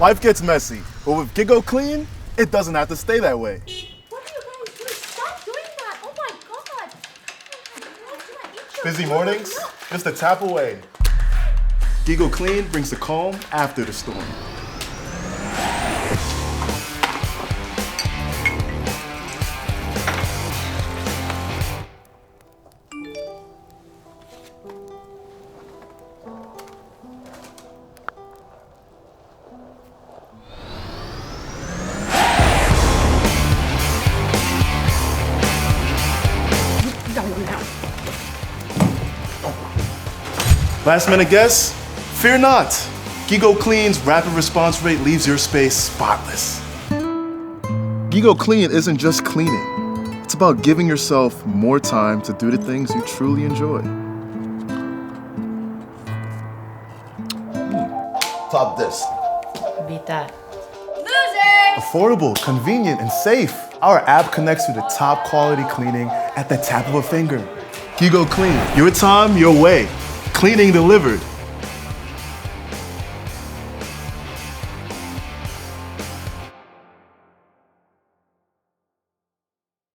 Life gets messy, but with GIGO Clean, it doesn't have to stay that way. What are you guys doing? Stop doing that! Oh my god! Busy mornings? Just a tap away. GIGO Clean brings the calm after the storm. Last minute guess? Fear not. GIGO Clean's rapid response rate leaves your space spotless. GIGO Clean isn't just cleaning. It's about giving yourself more time to do the things you truly enjoy. Top this. Beat that. Losers! Affordable, convenient, and safe. Our app connects you to top quality cleaning at the tap of a finger. GIGO Clean, your time, your way. Cleaning delivered.